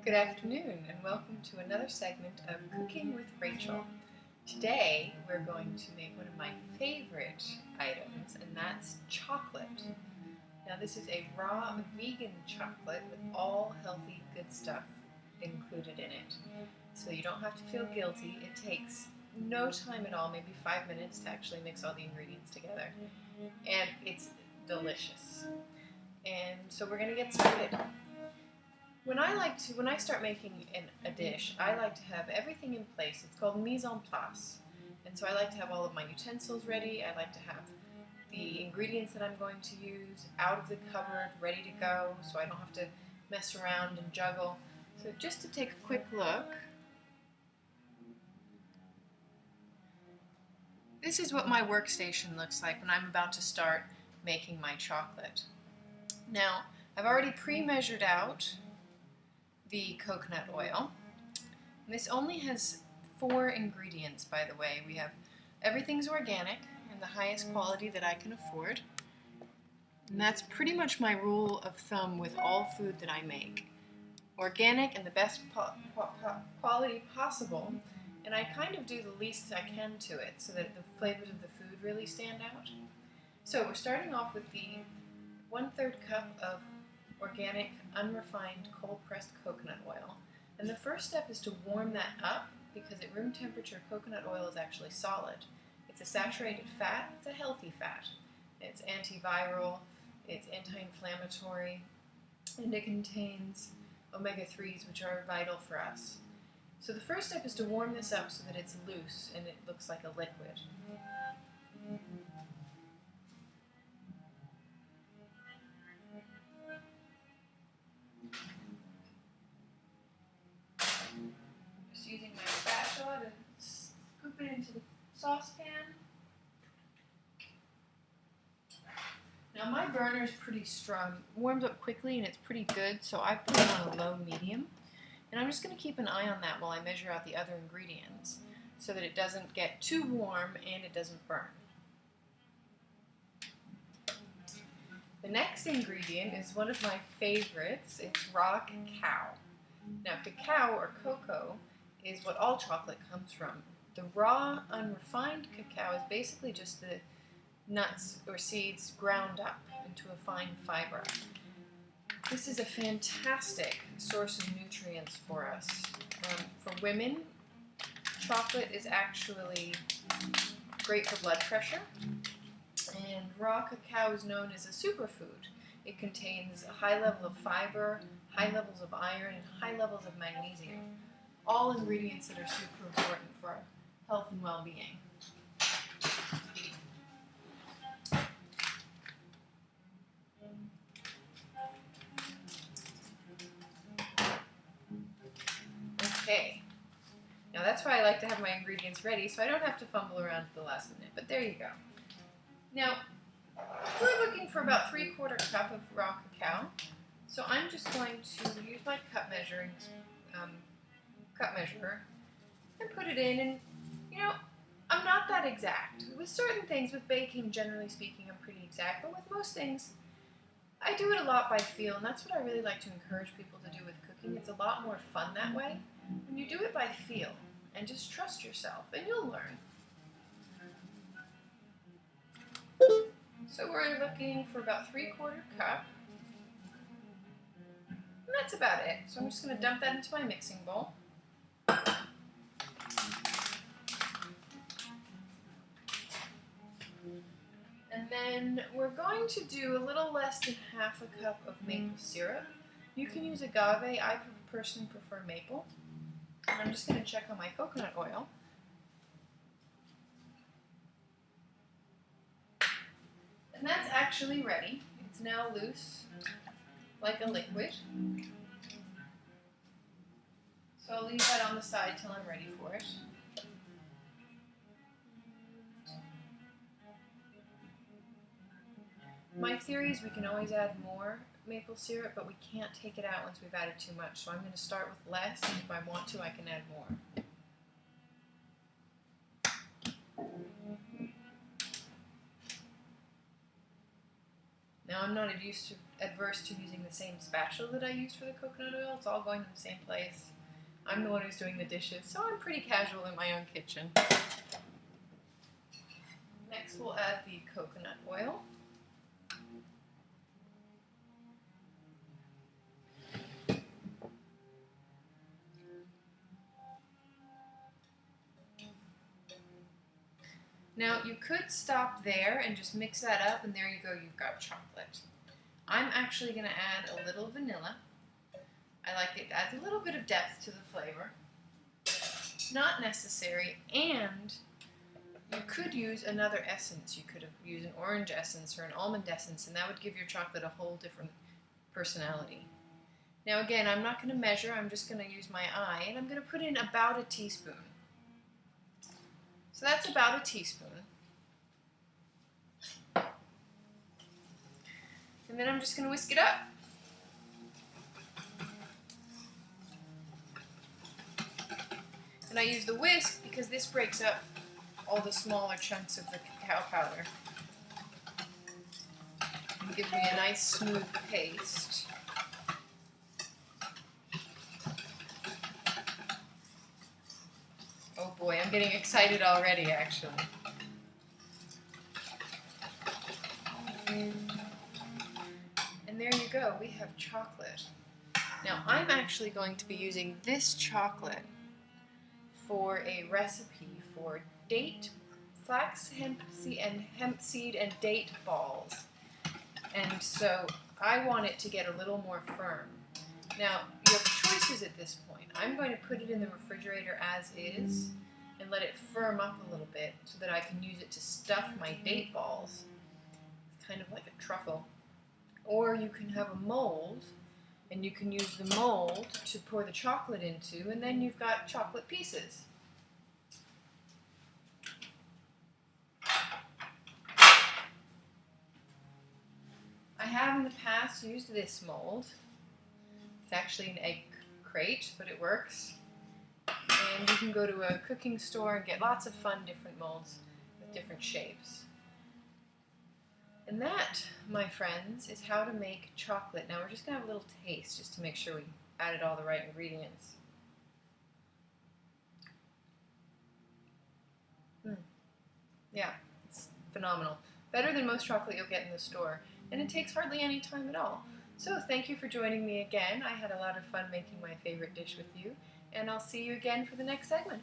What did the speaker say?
Good afternoon and welcome to another segment of Cooking with Rachel. Today we're going to make one of my favorite items, and that's chocolate. Now this is a raw vegan chocolate with all healthy good stuff included in it. So you don't have to feel guilty. It takes no time at all, maybe 5 minutes to actually mix all the ingredients together. And it's delicious. And so we're going to get started. When I start making a dish, I like to have everything in place. It's called mise en place. And so I like to have all of my utensils ready. I like to have the ingredients that I'm going to use out of the cupboard, ready to go, so I don't have to mess around and juggle. So just to take a quick look, this is what my workstation looks like when I'm about to start making my chocolate. Now, I've already pre-measured out the coconut oil. And this only has 4 ingredients, by the way. We have everything's organic and the highest quality that I can afford. And that's pretty much my rule of thumb with all food that I make. Organic and the best quality possible, and I kind of do the least I can to it so that the flavors of the food really stand out. So we're starting off with the 1/3 cup of organic, unrefined, cold-pressed coconut oil. And the first step is to warm that up because at room temperature, coconut oil is actually solid. It's a saturated fat. It's a healthy fat. It's antiviral, it's anti-inflammatory, and it contains omega-3s, which are vital for us. So the first step is to warm this up so that it's loose and it looks like a liquid. Using my spatula to scoop it into the saucepan. Now my burner is pretty strong, warms up quickly and it's pretty good, so I've put it on a low medium. And I'm just going to keep an eye on that while I measure out the other ingredients so that it doesn't get too warm and it doesn't burn. The next ingredient is one of my favorites. It's raw cacao. Now cacao or cocoa is what all chocolate comes from. The raw, unrefined cacao is basically just the nuts or seeds ground up into a fine fiber. This is a fantastic source of nutrients for us. For women, chocolate is actually great for blood pressure, and raw cacao is known as a superfood. It contains a high level of fiber, high levels of iron, and high levels of magnesium. All ingredients that are super important for our health and well-being. Okay, now that's why I like to have my ingredients ready so I don't have to fumble around at the last minute, but there you go. Now, we're looking for about 3/4 cup of raw cacao, so I'm just going to use my cup measurer and put it in, and you know, I'm not that exact. With certain things, with baking, generally speaking, I'm pretty exact, but with most things, I do it a lot by feel, and that's what I really like to encourage people to do with cooking. It's a lot more fun that way. When you do it by feel, and just trust yourself, and you'll learn. So we're looking for about 3/4 cup. And that's about it. So I'm just going to dump that into my mixing bowl. And then we're going to do a little less than 1/2 cup of maple syrup. You can use agave. I personally prefer maple. And I'm just going to check on my coconut oil. And that's actually ready. It's now loose, like a liquid. So I'll leave that on the side till I'm ready for it. My theory is we can always add more maple syrup, but we can't take it out once we've added too much. So I'm going to start with less, and if I want to, I can add more. Now I'm not used to adverse to using the same spatula that I used for the coconut oil. It's all going to the same place. I'm the one who's doing the dishes, so I'm pretty casual in my own kitchen. Next we'll add the coconut oil. Now you could stop there and just mix that up, and there you go, you've got chocolate. I'm actually going to add a little vanilla. I like it, adds a little bit of depth to the flavor. Not necessary, and you could use another essence. You could have used an orange essence or an almond essence, and that would give your chocolate a whole different personality. Now again, I'm not going to measure, I'm just going to use my eye, and I'm going to put in about a teaspoon. So that's about a teaspoon. And then I'm just going to whisk it up. And I use the whisk because this breaks up all the smaller chunks of the cacao powder. It gives me a nice smooth paste. Oh boy, I'm getting excited already, actually. And there you go, we have chocolate. Now I'm actually going to be using this chocolate for a recipe for flax, hemp seed and date balls. And so I want it to get a little more firm. Now you have choices at this point. I'm going to put it in the refrigerator as is and let it firm up a little bit so that I can use it to stuff my date balls. It's kind of like a truffle. Or you can have a mold, and you can use the mold to pour the chocolate into, and then you've got chocolate pieces. I have in the past used this mold. It's actually an egg crate, but it works. And you can go to a cooking store and get lots of fun different molds with different shapes. And that, my friends, is how to make chocolate. Now we're just going to have a little taste just to make sure we added all the right ingredients. Yeah, it's phenomenal. Better than most chocolate you'll get in the store. And it takes hardly any time at all. So thank you for joining me again. I had a lot of fun making my favorite dish with you. And I'll see you again for the next segment.